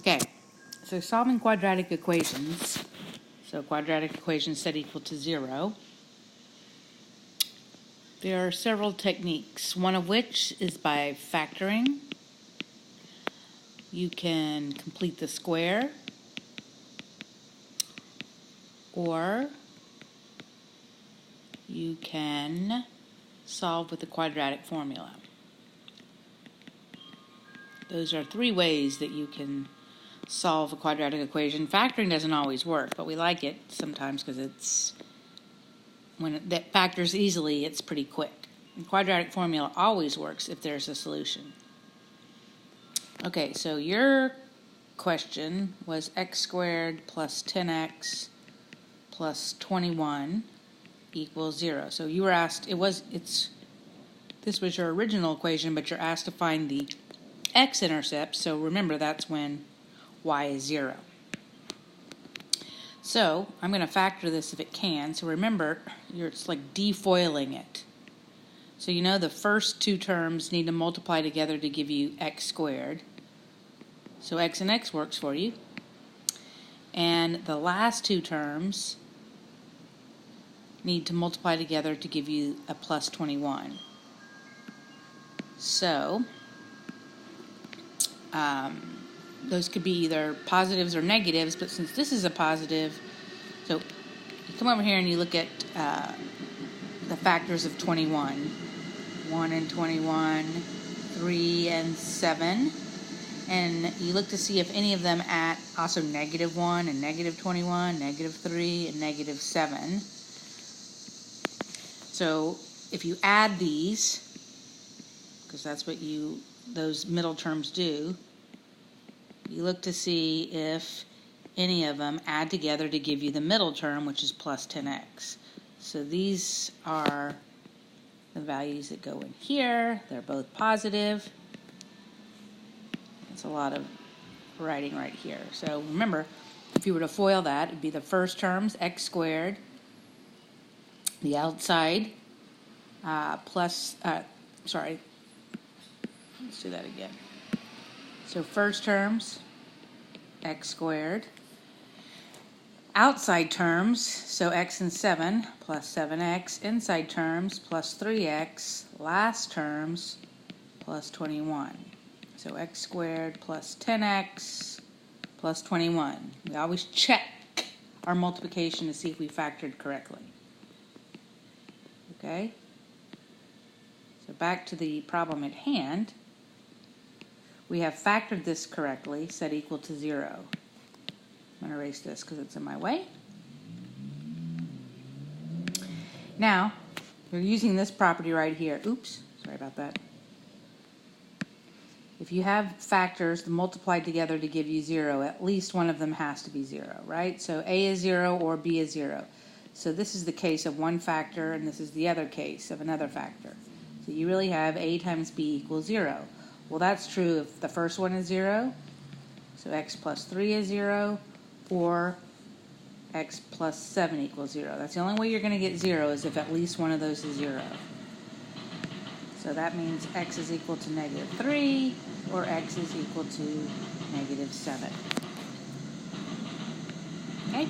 Okay, so solving quadratic equations. So quadratic equations set equal to 0. There are several techniques, one of which is by factoring. You can complete the square, or you can solve with the quadratic formula. Those are 3 ways that you can solve a quadratic equation. Factoring doesn't always work, but we like it sometimes because when that factors easily, it's pretty quick. And quadratic formula always works if there's a solution. Okay, so your question was x squared plus 10x plus 21 equals 0. So you were asked, this was your original equation, but you're asked to find the x-intercept, so remember that's when y is 0. So I'm going to factor this if it can. So remember, it's like defoiling it. So you know the first 2 terms need to multiply together to give you x squared. So x and x works for you. And the last 2 terms need to multiply together to give you a plus 21. So those could be either positives or negatives, but since this is a positive, so you come over here and you look at the factors of 21. 1 and 21, 3 and 7, and you look to see if any of them at also -1 and -21, -3 and -7. So if you add these, because that's what those middle terms do, you look to see if any of them add together to give you the middle term, which is plus 10x. So these are the values that go in here. They're both positive. That's a lot of writing right here. So remember, if you were to FOIL that, it'd be the first terms, x squared, the outside, let's do that again. So first terms, x squared. Outside terms, so x and 7 plus 7x. Inside terms plus 3x. Last terms plus 21. So x squared plus 10x plus 21. We always check our multiplication to see if we factored correctly. Okay? So back to the problem at hand. We have factored this correctly, set equal to 0. I'm going to erase this because it's in my way. Now, we're using this property right here. Oops, sorry about that. If you have factors multiplied together to give you 0, at least one of them has to be 0, right? So A is 0 or B is 0. So this is the case of one factor, and this is the other case of another factor. So you really have A times B equals 0. Well, that's true if the first one is 0, so x plus 3 is 0, or x plus 7 equals 0. That's the only way you're going to get 0 is if at least one of those is 0. So that means x is equal to -3, or x is equal to -7. Okay?